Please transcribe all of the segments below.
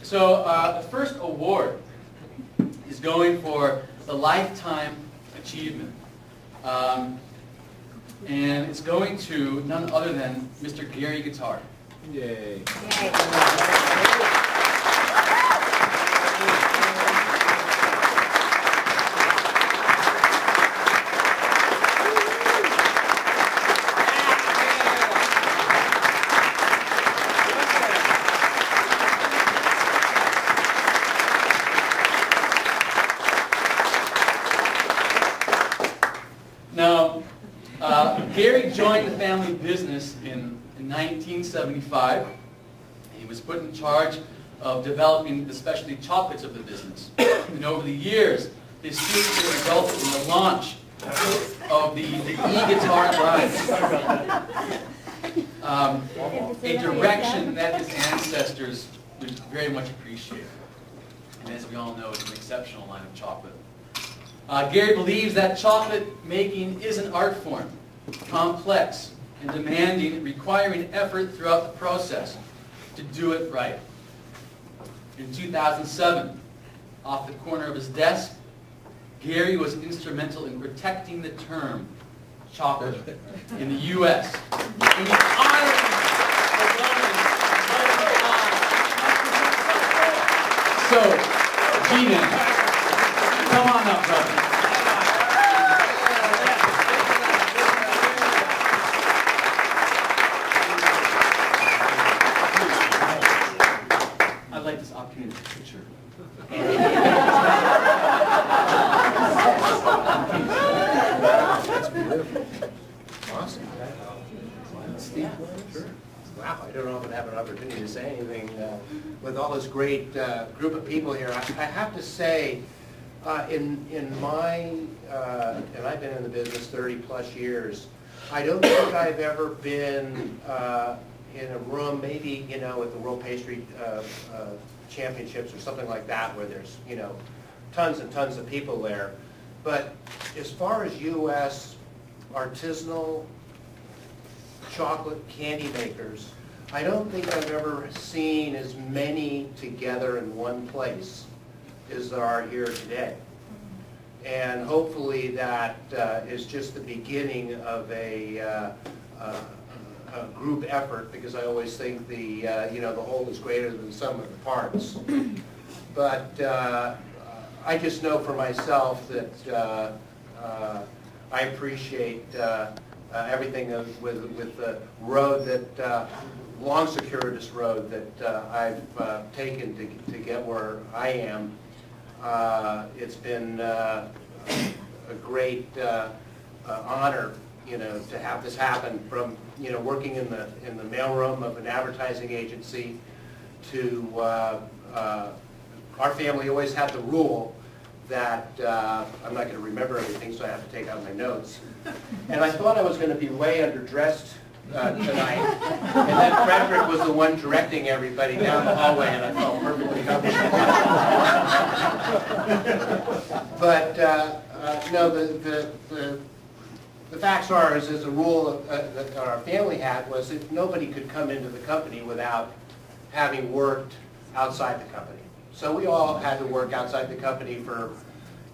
So the first award is going for the Lifetime Achievement. And it's going to none other than Mr. Gary Guittard. Yay. Now, Gary joined the family business in 1975. He was put in charge of developing the specialty chocolates of the business. And over the years, this seems resulted in the launch of the e-Guittard line, a direction that his ancestors would very much appreciate. And as we all know, it's an exceptional line of chocolate. Gary believes that chocolate making is an art form, complex and demanding, requiring effort throughout the process to do it right. In 2007, off the corner of his desk, Gary was instrumental in protecting the term chocolate in the U.S. In the honor of So, G-Man, come on up, brother. I'd like this opportunity to picture. That's beautiful. Awesome. Steve? Sure. Wow, I don't know if I have an opportunity to say anything with all this great group of people here. I have to say, in my, and I've been in the business 30 plus years, I don't think I've ever been in a room, maybe, you know, at the World Pastry Championships or something like that, where there's, you know, tons and tons of people there. But as far as U.S. artisanal chocolate candy makers, I don't think I've ever seen as many together in one place as there are here today. And hopefully that is just the beginning of a group effort, because I always think the you know, the whole is greater than the sum of the parts. But I just know for myself that I appreciate everything with the road that long circuitous road that I've taken to get where I am. It's been a great honor, you know, to have this happen, from, you know, working in the mailroom of an advertising agency to our family always had the rule that I'm not going to remember everything, so I have to take out my notes. And I thought I was going to be way underdressed tonight, and then Frederick was the one directing everybody down the hallway, and I felt perfectly comfortable. But no, the facts are, as a rule that our family had, was that nobody could come into the company without having worked outside the company. So we all had to work outside the company for,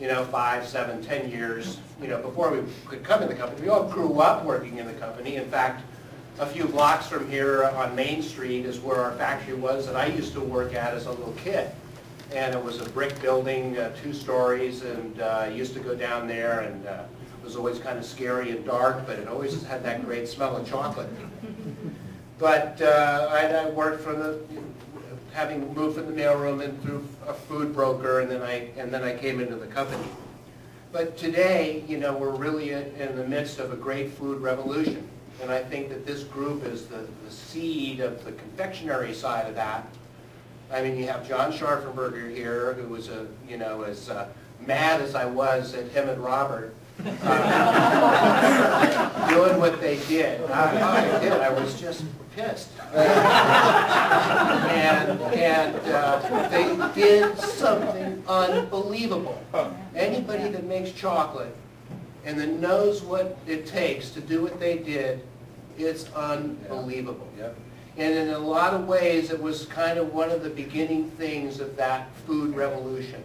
you know, 5, 7, 10 years, you know, before we could come in the company. We all grew up working in the company. In fact, a few blocks from here on Main Street is where our factory was that I used to work at as a little kid. And it was a brick building, 2 stories, and I used to go down there, and it was always kind of scary and dark, but it always had that great smell of chocolate. But I worked from the, having moved from the mailroom and through a food broker, and then I came into the company. But today, you know, we're really in the midst of a great food revolution, and I think that this group is the seed of the confectionery side of that. I mean, you have John Scharfenberger here, who was you know, as mad as I was at him and Robert doing what they did. I was just pissed. And they did something unbelievable. Anybody that makes chocolate and that knows what it takes to do what they did, it's unbelievable. And in a lot of ways, it was kind of one of the beginning things of that food revolution.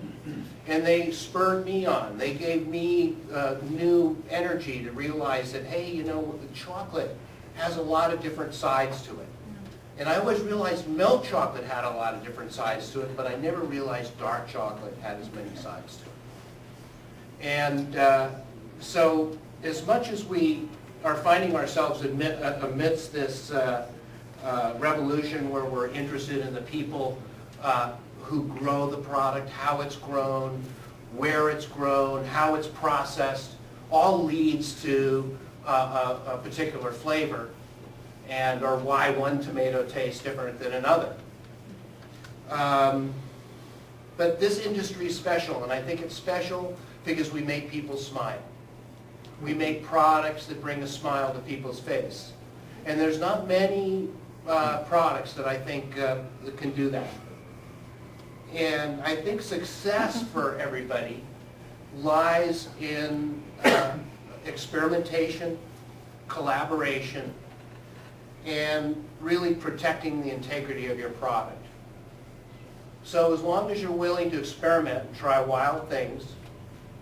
And they spurred me on. They gave me new energy to realize that, hey, you know, the chocolate has a lot of different sides to it. And I always realized milk chocolate had a lot of different sides to it, but I never realized dark chocolate had as many sides to it. And so as much as we are finding ourselves amidst this revolution where we're interested in the people who grow the product, how it's grown, where it's grown, how it's processed, all leads to a particular flavor, and or why one tomato tastes different than another. But this industry is special, and I think it's special because we make people smile. We make products that bring a smile to people's face. And there's not many products that I think that can do that. And I think success for everybody lies in experimentation, collaboration, and really protecting the integrity of your product. So as long as you're willing to experiment and try wild things,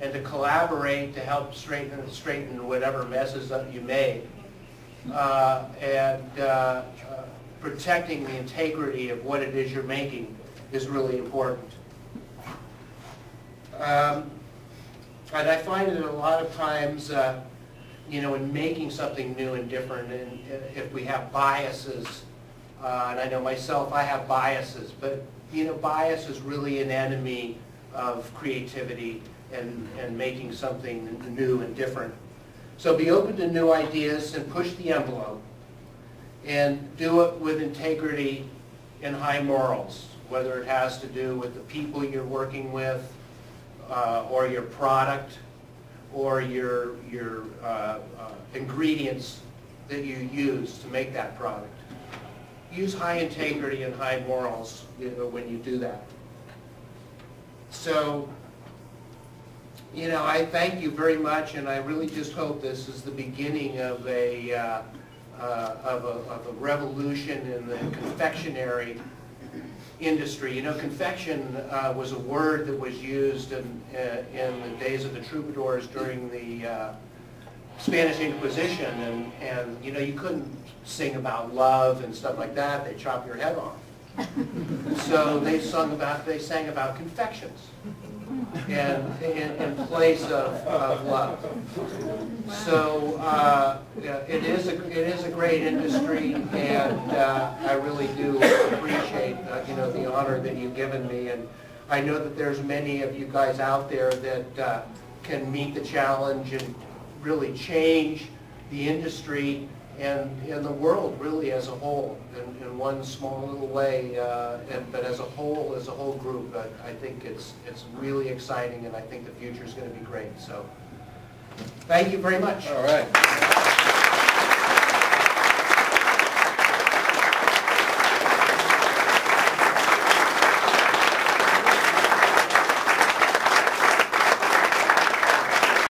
and to collaborate to help straighten whatever messes that you made, and protecting the integrity of what it is you're making is really important. And I find that a lot of times, you know, in making something new and different, and if we have biases, and I know myself, I have biases, but you know, bias is really an enemy of creativity and making something new and different. So be open to new ideas and push the envelope, and do it with integrity and high morals, whether it has to do with the people you're working with, or your product, or your ingredients that you use to make that product. Use high integrity and high morals, you know, when you do that. So, you know, I thank you very much, and I really just hope this is the beginning of a revolution in the confectionery industry. You know, confection was a word that was used in the days of the troubadours during the Spanish Inquisition, and you know, you couldn't sing about love and stuff like that. They chop your head off. So they sang about confections, and in place of love. So yeah, it is a great industry, and I really do appreciate you know, the honor that you've given me, and I know that there's many of you guys out there that can meet the challenge and really change the industry and the world really as a whole, in one small little way, but as a whole group. I think it's really exciting, and I think the future is going to be great. So thank you very much. All right.